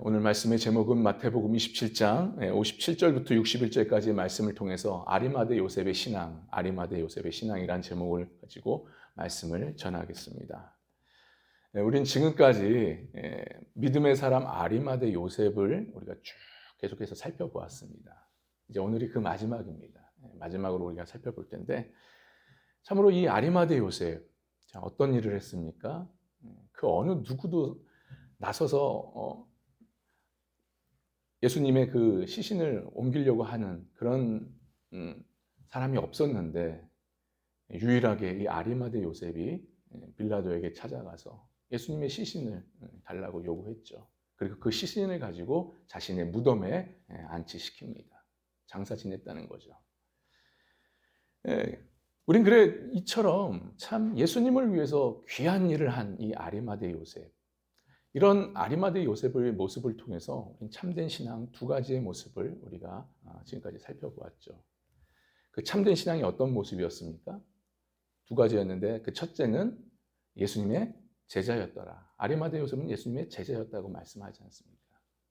오늘 말씀의 제목은 마태복음 27장 57절부터 61절까지의 말씀을 통해서 아리마대 요셉의 신앙, 아리마대 요셉의 신앙이란 제목을 가지고 말씀을 전하겠습니다. 우린 지금까지 믿음의 사람 아리마대 요셉을 우리가 쭉 계속해서 살펴보았습니다. 이제 오늘이 그 마지막입니다. 마지막으로 우리가 살펴볼 텐데, 참으로 이 아리마대 요셉, 어떤 일을 했습니까? 그 어느 누구도 나서서 예수님의 그 시신을 옮기려고 하는 그런 사람이 없었는데, 유일하게 이 아리마대 요셉이 빌라도에게 찾아가서 예수님의 시신을 달라고 요구했죠. 그리고 그 시신을 가지고 자신의 무덤에 안치시킵니다. 장사 지냈다는 거죠. 우린 그래 이처럼 참 예수님을 위해서 귀한 일을 한 이 아리마대 요셉, 이런 아리마대 요셉의 모습을 통해서 참된 신앙 두 가지의 모습을 우리가 지금까지 살펴보았죠. 그 참된 신앙이 어떤 모습이었습니까? 두 가지였는데, 그 첫째는 예수님의 제자였더라. 아리마대 요셉은 예수님의 제자였다고 말씀하지 않습니까?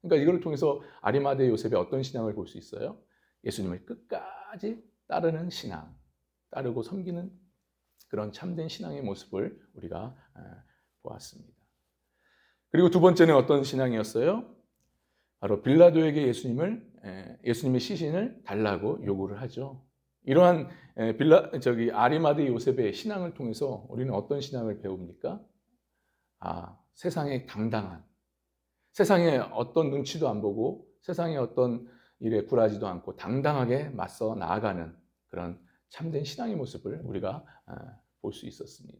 그러니까 이걸 통해서 아리마대 요셉의 어떤 신앙을 볼 수 있어요? 예수님을 끝까지 따르는 신앙, 따르고 섬기는 그런 참된 신앙의 모습을 우리가 보았습니다. 그리고 두 번째는 어떤 신앙이었어요? 바로 빌라도에게 예수님의 시신을 달라고 요구를 하죠. 이러한 아리마대 요셉의 신앙을 통해서 우리는 어떤 신앙을 배웁니까? 세상에 당당한, 세상에 어떤 눈치도 안 보고 세상에 어떤 일에 굴하지도 않고 당당하게 맞서 나아가는 그런 참된 신앙의 모습을 우리가 볼 수 있었습니다.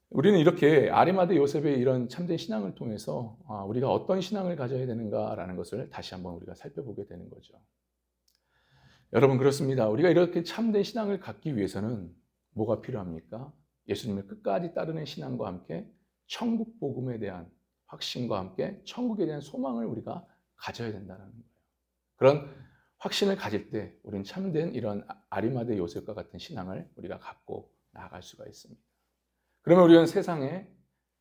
우리는 이렇게 아리마대 요셉의 이런 참된 신앙을 통해서 우리가 어떤 신앙을 가져야 되는가라는 것을 다시 한번 우리가 살펴보게 되는 거죠. 여러분, 그렇습니다. 우리가 이렇게 참된 신앙을 갖기 위해서는 뭐가 필요합니까? 예수님을 끝까지 따르는 신앙과 함께 천국 복음에 대한 확신과 함께 천국에 대한 소망을 우리가 가져야 된다는 거예요. 그런 확신을 가질 때 우리는 참된 이런 아리마대 요셉과 같은 신앙을 우리가 갖고 나아갈 수가 있습니다. 그러면 우리는 세상에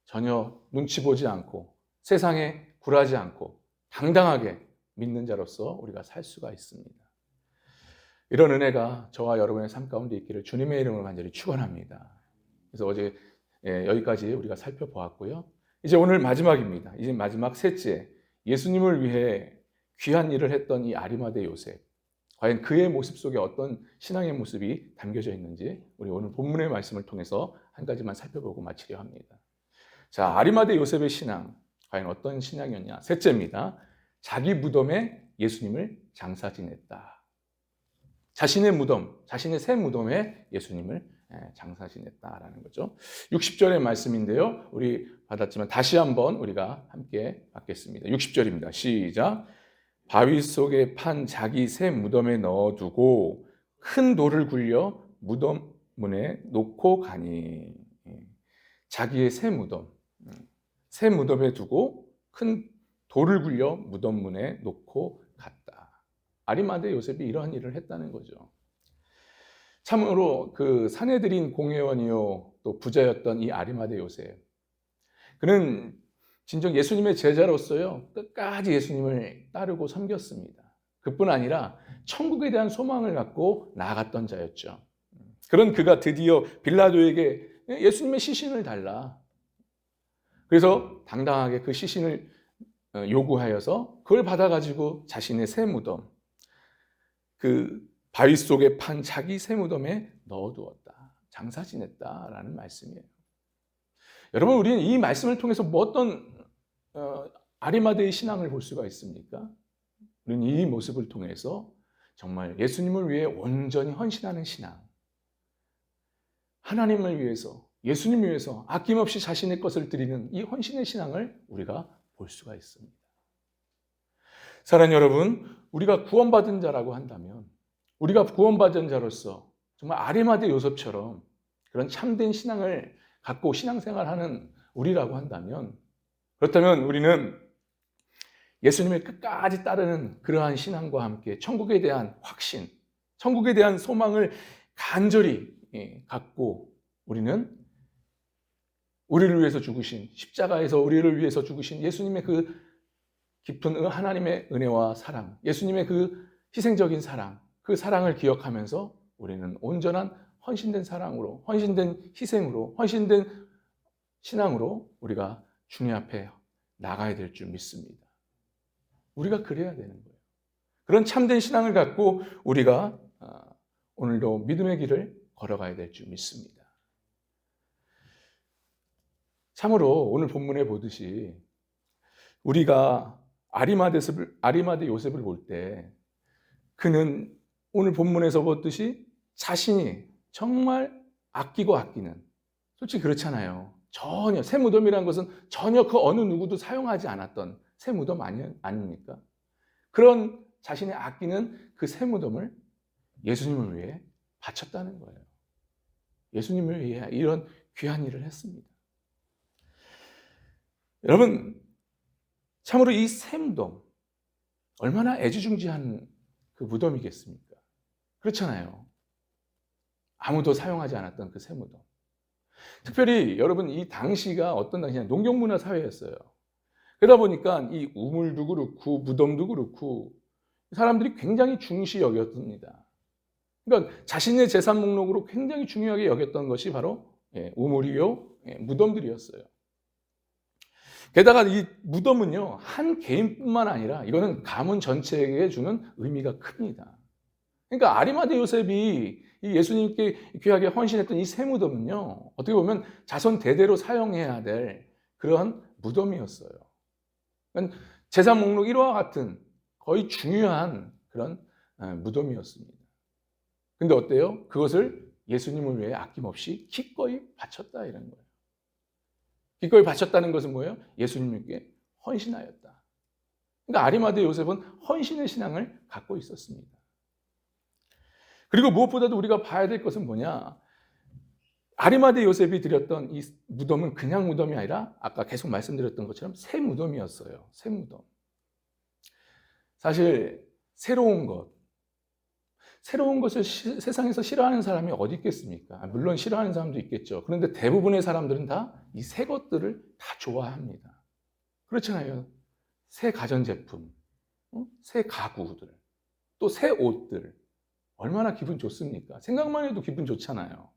전혀 눈치 보지 않고 세상에 굴하지 않고 당당하게 믿는 자로서 우리가 살 수가 있습니다. 이런 은혜가 저와 여러분의 삶 가운데 있기를 주님의 이름으로 간절히 축원합니다. 그래서 어제 여기까지 우리가 살펴보았고요. 이제 오늘 마지막입니다. 이제 마지막 셋째, 예수님을 위해 귀한 일을 했던 이 아리마대 요셉, 과연 그의 모습 속에 어떤 신앙의 모습이 담겨져 있는지 우리 오늘 본문의 말씀을 통해서 한 가지만 살펴보고 마치려 합니다. 자, 아리마대 요셉의 신앙, 과연 어떤 신앙이었냐? 셋째입니다. 자기 무덤에 예수님을 장사 지냈다. 자신의 무덤, 자신의 새 무덤에 예수님을 장사 지냈다라는 거죠. 60절의 말씀인데요. 우리 받았지만 다시 한번 우리가 함께 받겠습니다. 60절입니다. 시작. 바위 속에 판 자기 새 무덤에 넣어두고 큰 돌을 굴려 무덤 문에 놓고 가니. 자기의 새 무덤에 두고 큰 돌을 굴려 무덤 문에 놓고 갔다. 아리마대 요셉이 이러한 일을 했다는 거죠. 참으로 그 사내들인 공회원이요 또 부자였던 이 아리마대 요셉, 그는 진정 예수님의 제자로서요 끝까지 예수님을 따르고 섬겼습니다. 그뿐 아니라 천국에 대한 소망을 갖고 나아갔던 자였죠. 그런 그가 드디어 빌라도에게 예수님의 시신을 달라, 그래서 당당하게 그 시신을 요구하여서 그걸 받아가지고 자신의 새 무덤, 그 바위 속에 판 자기 새 무덤에 넣어두었다, 장사 지냈다라는 말씀이에요. 여러분, 우리는 이 말씀을 통해서 뭐 어떤 아리마대의 신앙을 볼 수가 있습니까? 우리는 이 모습을 통해서 정말 예수님을 위해 온전히 헌신하는 신앙, 하나님을 위해서, 예수님을 위해서 아낌없이 자신의 것을 드리는 이 헌신의 신앙을 우리가 볼 수가 있습니다. 사랑하는 여러분, 우리가 구원받은 자라고 한다면, 우리가 구원받은 자로서 정말 아리마대 요셉처럼 그런 참된 신앙을 갖고 신앙생활하는 우리라고 한다면, 그렇다면 우리는 예수님을 끝까지 따르는 그러한 신앙과 함께 천국에 대한 확신, 천국에 대한 소망을 간절히 갖고 우리는 우리를 위해서 죽으신, 십자가에서 우리를 위해서 죽으신 예수님의 그 깊은 하나님의 은혜와 사랑, 예수님의 그 희생적인 사랑, 그 사랑을 기억하면서 우리는 온전한 헌신된 사랑으로, 헌신된 희생으로, 헌신된 신앙으로 우리가 주님 앞에 나가야 될 줄 믿습니다. 우리가 그래야 되는 거예요. 그런 참된 신앙을 갖고 우리가 오늘도 믿음의 길을 걸어가야 될 줄 믿습니다. 참으로 오늘 본문에 보듯이 우리가 아리마대 요셉을 볼 때 그는 오늘 본문에서 보듯이 자신이 정말 아끼고 아끼는, 솔직히 그렇잖아요. 전혀 새 무덤이라는 것은 전혀 그 어느 누구도 사용하지 않았던 새 무덤 아닙니까? 그런 자신이 아끼는 그 새 무덤을 예수님을 위해 바쳤다는 거예요. 예수님을 위해 이런 귀한 일을 했습니다. 여러분, 참으로 이 새 무덤 얼마나 애지중지한 그 무덤이겠습니까? 그렇잖아요. 아무도 사용하지 않았던 그 새 무덤. 특별히 여러분, 이 당시가 어떤 당시냐, 농경문화 사회였어요. 그러다 보니까 이 우물도 그렇고 무덤도 그렇고 사람들이 굉장히 중시 여겼습니다. 그러니까 자신의 재산 목록으로 굉장히 중요하게 여겼던 것이 바로 우물이요, 무덤들이었어요. 게다가 이 무덤은요, 한 개인뿐만 아니라 이거는 가문 전체에게 주는 의미가 큽니다. 그러니까 아리마대 요셉이 이 예수님께 귀하게 헌신했던 이 새 무덤은요, 어떻게 보면 자손 대대로 사용해야 될 그런 무덤이었어요. 그러니까 재산 목록 1호와 같은 거의 중요한 그런 무덤이었습니다. 근데 어때요? 그것을 예수님을 위해 아낌없이 기꺼이 바쳤다 이런 거예요. 기꺼이 바쳤다는 것은 뭐예요? 예수님께 헌신하였다. 그러니까 아리마대 요셉은 헌신의 신앙을 갖고 있었습니다. 그리고 무엇보다도 우리가 봐야 될 것은 뭐냐? 아리마대 요셉이 드렸던 이 무덤은 그냥 무덤이 아니라 아까 계속 말씀드렸던 것처럼 새 무덤이었어요. 새 무덤. 사실 새로운 것을 세상에서 싫어하는 사람이 어디 있겠습니까? 물론 싫어하는 사람도 있겠죠. 그런데 대부분의 사람들은 다 이 새 것들을 다 좋아합니다. 그렇잖아요. 새 가전제품, 새 가구들, 또 새 옷들. 얼마나 기분 좋습니까? 생각만 해도 기분 좋잖아요.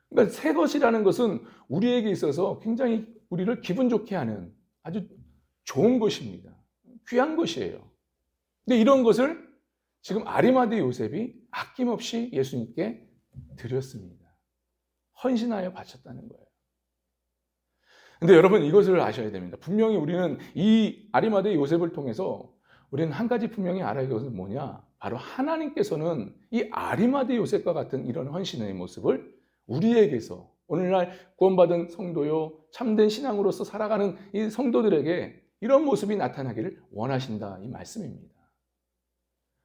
그러니까 새 것이라는 것은 우리에게 있어서 굉장히 우리를 기분 좋게 하는 아주 좋은 것입니다. 귀한 것이에요. 근데 이런 것을 지금 아리마대 요셉이 아낌없이 예수님께 드렸습니다. 헌신하여 바쳤다는 거예요. 근데 여러분, 이것을 아셔야 됩니다. 분명히 우리는 이 아리마대 요셉을 통해서 우리는 한 가지 분명히 알아야 할 것은 뭐냐? 바로 하나님께서는 이 아리마대 요셉과 같은 이런 헌신의 모습을 우리에게서, 오늘날 구원받은 성도요, 참된 신앙으로서 살아가는 이 성도들에게 이런 모습이 나타나기를 원하신다, 이 말씀입니다.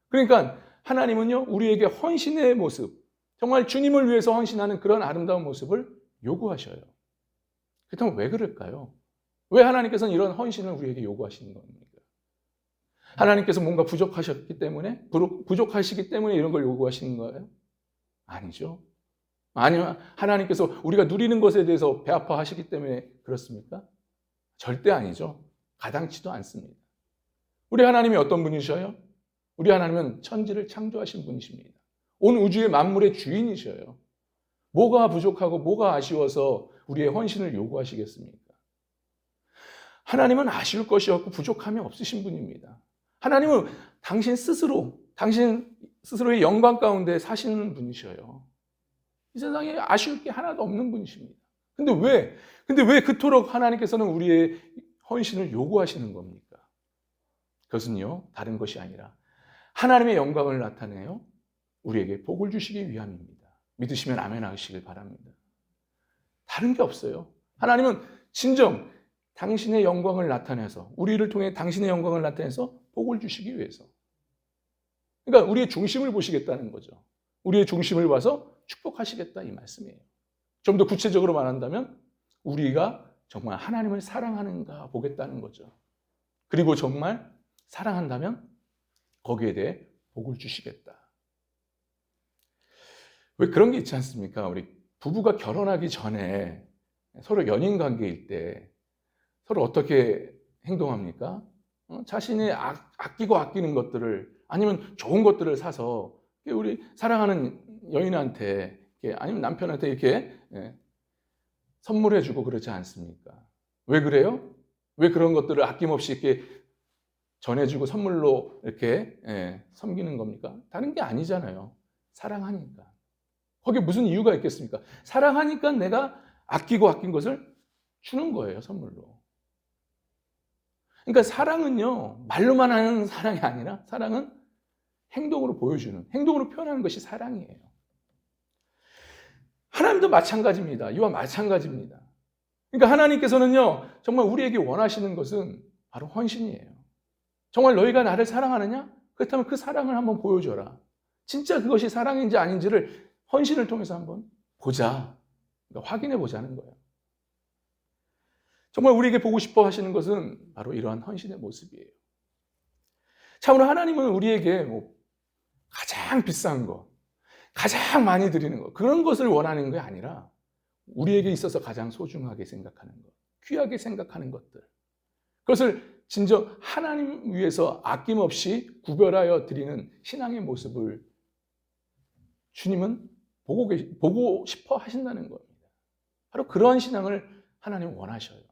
그러니까 하나님은요, 우리에게 헌신의 모습, 정말 주님을 위해서 헌신하는 그런 아름다운 모습을 요구하셔요. 그렇다면 왜 그럴까요? 왜 하나님께서는 이런 헌신을 우리에게 요구하시는 겁니까? 하나님께서 뭔가 부족하시기 때문에 이런 걸 요구하시는 거예요? 아니죠. 아니면 하나님께서 우리가 누리는 것에 대해서 배 아파하시기 때문에 그렇습니까? 절대 아니죠. 가당치도 않습니다. 우리 하나님이 어떤 분이셔요? 우리 하나님은 천지를 창조하신 분이십니다. 온 우주의 만물의 주인이셔요. 뭐가 부족하고 뭐가 아쉬워서 우리의 헌신을 요구하시겠습니까? 하나님은 아쉬울 것이 없고 부족함이 없으신 분입니다. 하나님은 당신 스스로의 영광 가운데 사시는 분이셔요. 이 세상에 아쉬울 게 하나도 없는 분이십니다. 근데 왜 그토록 하나님께서는 우리의 헌신을 요구하시는 겁니까? 그것은요, 다른 것이 아니라 하나님의 영광을 나타내요 우리에게 복을 주시기 위함입니다. 믿으시면 아멘 하시길 바랍니다. 다른 게 없어요. 하나님은 진정 당신의 영광을 나타내서, 우리를 통해 당신의 영광을 나타내서 복을 주시기 위해서. 그러니까 우리의 중심을 보시겠다는 거죠. 우리의 중심을 봐서 축복하시겠다, 이 말씀이에요. 좀 더 구체적으로 말한다면 우리가 정말 하나님을 사랑하는가 보겠다는 거죠. 그리고 정말 사랑한다면 거기에 대해 복을 주시겠다. 왜 그런 게 있지 않습니까? 우리 부부가 결혼하기 전에 서로 연인 관계일 때 서로 어떻게 행동합니까? 자신이 아끼고 아끼는 것들을 아니면 좋은 것들을 사서 우리 사랑하는 여인한테 아니면 남편한테 이렇게 선물해주고 그러지 않습니까? 왜 그래요? 왜 그런 것들을 아낌없이 이렇게 전해주고 선물로 이렇게 섬기는 겁니까? 다른 게 아니잖아요. 사랑하니까. 거기에 무슨 이유가 있겠습니까? 사랑하니까 내가 아끼고 아낀 것을 주는 거예요, 선물로. 그러니까 사랑은요, 말로만 하는 사랑이 아니라 사랑은 행동으로 보여주는, 행동으로 표현하는 것이 사랑이에요. 하나님도 마찬가지입니다. 이와 마찬가지입니다. 그러니까 하나님께서는요, 정말 우리에게 원하시는 것은 바로 헌신이에요. 정말 너희가 나를 사랑하느냐? 그렇다면 그 사랑을 한번 보여줘라. 진짜 그것이 사랑인지 아닌지를 헌신을 통해서 한번 보자. 그러니까 확인해 보자는 거예요. 정말 우리에게 보고 싶어 하시는 것은 바로 이러한 헌신의 모습이에요. 참으로 하나님은 우리에게 가장 비싼 것, 가장 많이 드리는 것, 그런 것을 원하는 게 아니라 우리에게 있어서 가장 소중하게 생각하는 것, 귀하게 생각하는 것들, 그것을 진정 하나님 위해서 아낌없이 구별하여 드리는 신앙의 모습을 주님은 보고 싶어 하신다는 겁니다. 바로 그러한 신앙을 하나님 원하셔요.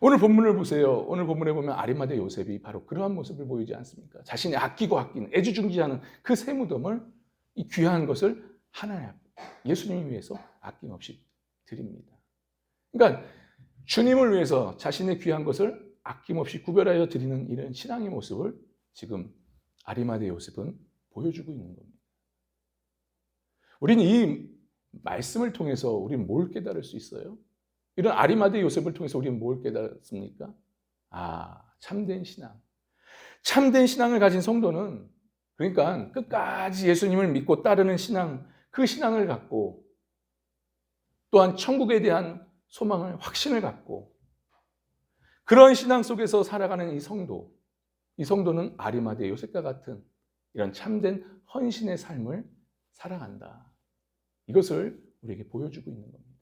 오늘 본문을 보세요. 오늘 본문에 보면 아리마대 요셉이 바로 그러한 모습을 보이지 않습니까? 자신이 아끼고 아끼는, 애지중지하는 그 세 무덤을, 이 귀한 것을 하나님 앞에 예수님 위해서 아낌없이 드립니다. 그러니까 주님을 위해서 자신의 귀한 것을 아낌없이 구별하여 드리는 이런 신앙의 모습을 지금 아리마대 요셉은 보여주고 있는 겁니다. 우리는 이 말씀을 통해서 우리는 뭘 깨달을 수 있어요? 이런 아리마대 요셉을 통해서 우리는 뭘 깨달았습니까? 참된 신앙. 참된 신앙을 가진 성도는, 그러니까 끝까지 예수님을 믿고 따르는 신앙, 그 신앙을 갖고 또한 천국에 대한 소망을, 확신을 갖고 그런 신앙 속에서 살아가는 이 성도는 아리마대 요셉과 같은 이런 참된 헌신의 삶을 살아간다. 이것을 우리에게 보여주고 있는 겁니다.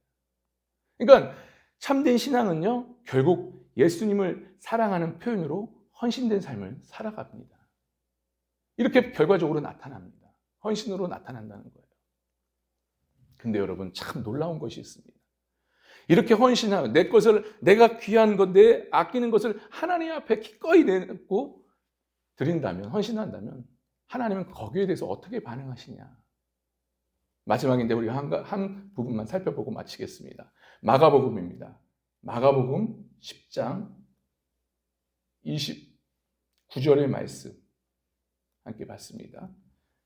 그러니까 참된 신앙은요, 결국 예수님을 사랑하는 표현으로 헌신된 삶을 살아갑니다. 이렇게 결과적으로 나타납니다. 헌신으로 나타난다는 거예요. 근데 여러분, 참 놀라운 것이 있습니다. 이렇게 헌신하고 내 것을, 내가 귀한 건데 아끼는 것을 하나님 앞에 기꺼이 내고 드린다면, 헌신한다면 하나님은 거기에 대해서 어떻게 반응하시냐? 마지막인데 우리가 한 부분만 살펴보고 마치겠습니다. 마가복음입니다. 마가복음 10장 29절의 말씀 함께 봤습니다.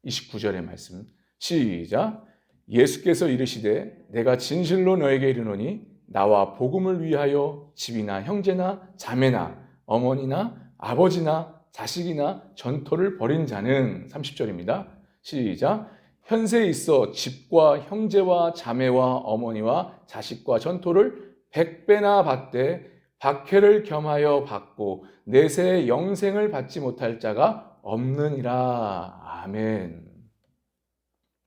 29절의 말씀 시작. 예수께서 이르시되 내가 진실로 너에게 이르노니 나와 복음을 위하여 집이나 형제나 자매나 어머니나 아버지나 자식이나 전토를 벌인 자는 30절입니다. 시작. 현세에 있어 집과 형제와 자매와 어머니와 자식과 전토를 100배나 받되 박해를 겸하여 받고 내세의 영생을 받지 못할 자가 없느니라. 아멘.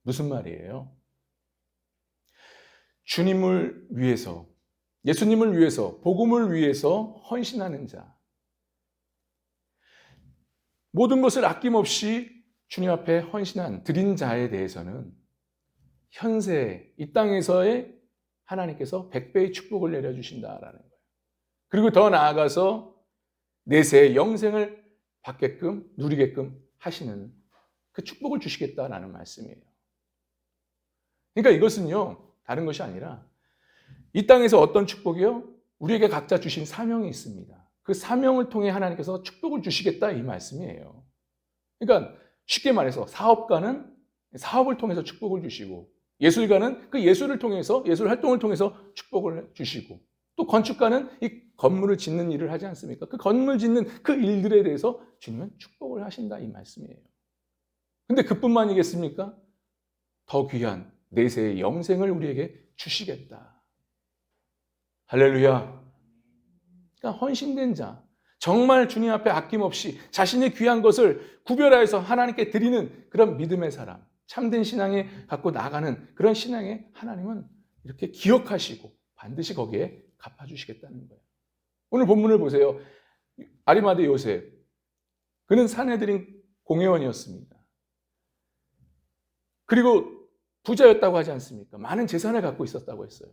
무슨 말이에요? 주님을 위해서, 예수님을 위해서, 복음을 위해서 헌신하는 자, 모든 것을 아낌없이 주님 앞에 드린 자에 대해서는 현세, 이 땅에서의 하나님께서 100배의 축복을 내려주신다라는 거예요. 그리고 더 나아가서 내세의 영생을 받게끔, 누리게끔 하시는 그 축복을 주시겠다라는 말씀이에요. 그러니까 이것은요, 다른 것이 아니라 이 땅에서 어떤 축복이요? 우리에게 각자 주신 사명이 있습니다. 그 사명을 통해 하나님께서 축복을 주시겠다 이 말씀이에요. 그러니까 쉽게 말해서 사업가는 사업을 통해서 축복을 주시고, 예술가는 그 예술을 통해서, 예술 활동을 통해서 축복을 주시고, 또 건축가는 이 건물을 짓는 일을 하지 않습니까? 그 건물 짓는 그 일들에 대해서 주님은 축복을 하신다 이 말씀이에요. 근데 그뿐만이겠습니까? 더 귀한 내세의 영생을 우리에게 주시겠다. 할렐루야. 그러니까 헌신된 자, 정말 주님 앞에 아낌없이 자신의 귀한 것을 구별하여서 하나님께 드리는 그런 믿음의 사람, 참된 신앙에 갖고 나가는 그런 신앙에 하나님은 이렇게 기억하시고 반드시 거기에 갚아주시겠다는 거예요. 오늘 본문을 보세요. 아리마대 요셉, 그는 사내들인 공회원이었습니다. 그리고 부자였다고 하지 않습니까? 많은 재산을 갖고 있었다고 했어요.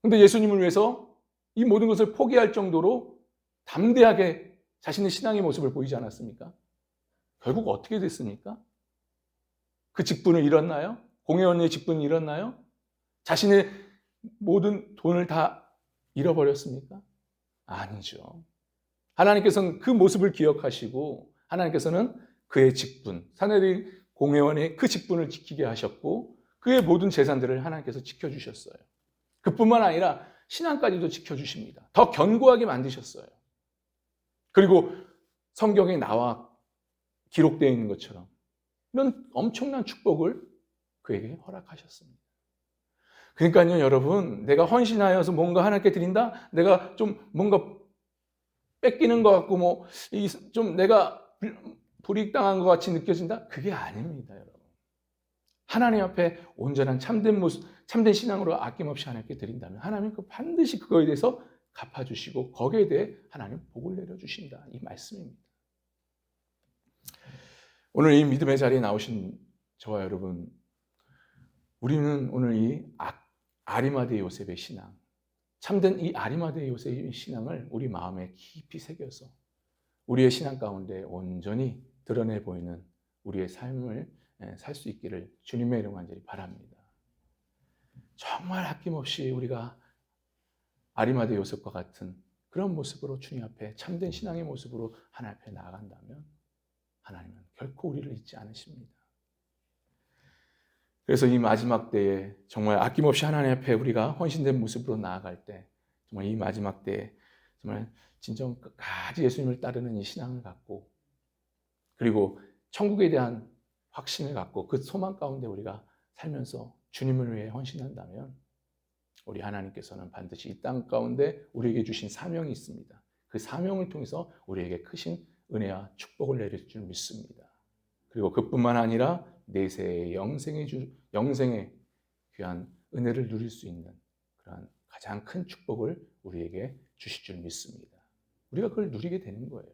그런데 예수님을 위해서 이 모든 것을 포기할 정도로 담대하게 자신의 신앙의 모습을 보이지 않았습니까? 결국 어떻게 됐습니까? 그 직분을 잃었나요? 공회원의 직분을 잃었나요? 자신의 모든 돈을 다 잃어버렸습니까? 아니죠. 하나님께서는 그 모습을 기억하시고 하나님께서는 그의 직분, 사내들인 공회원의 그 직분을 지키게 하셨고 그의 모든 재산들을 하나님께서 지켜주셨어요. 그뿐만 아니라 신앙까지도 지켜주십니다. 더 견고하게 만드셨어요. 그리고 성경에 나와 기록되어 있는 것처럼 이런 엄청난 축복을 그에게 허락하셨습니다. 그러니까요, 여러분, 내가 헌신하여서 뭔가 하나님께 드린다? 내가 좀 뭔가 뺏기는 것 같고, 좀 내가 불이익당한 것 같이 느껴진다? 그게 아닙니다, 여러분. 하나님 앞에 온전한 참된 모습, 참된 신앙으로 아낌없이 하나님께 드린다면 하나님 반드시 그거에 대해서 갚아주시고 거기에 대해 하나님 복을 내려주신다. 이 말씀입니다. 오늘 이 믿음의 자리에 나오신 저와 여러분, 우리는 오늘 이 아리마대 요셉의 신앙, 참된 이 아리마대 요셉의 신앙을 우리 마음에 깊이 새겨서 우리의 신앙 가운데 온전히 드러내 보이는 우리의 삶을 살 수 있기를 주님의 이름 간절히 바랍니다. 정말 아낌없이 우리가 아리마대 요셉과 같은 그런 모습으로 주님 앞에 참된 신앙의 모습으로 하나님 앞에 나아간다면 하나님은 결코 우리를 잊지 않으십니다. 그래서 이 마지막 때에 정말 아낌없이 하나님 앞에 우리가 헌신된 모습으로 나아갈 때 정말 이 마지막 때에 정말 진정 끝까지 예수님을 따르는 이 신앙을 갖고 그리고 천국에 대한 확신을 갖고 그 소망 가운데 우리가 살면서 주님을 위해 헌신한다면 우리 하나님께서는 반드시 이 땅 가운데 우리에게 주신 사명이 있습니다. 그 사명을 통해서 우리에게 크신 은혜와 축복을 내릴 줄 믿습니다. 그리고 그뿐만 아니라 내세의 영생의 귀한 은혜를 누릴 수 있는 그런 가장 큰 축복을 우리에게 주실 줄 믿습니다. 우리가 그걸 누리게 되는 거예요.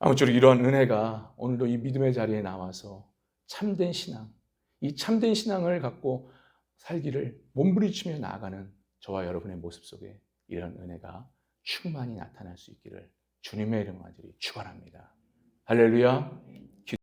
아무쪼록 이러한 은혜가 오늘도 이 믿음의 자리에 나와서 참된 신앙, 이 참된 신앙을 갖고 살기를 몸부림치며 나아가는 저와 여러분의 모습 속에 이런 은혜가 충만히 나타날 수 있기를 주님의 이름으로 간절히 축원합니다. 할렐루야.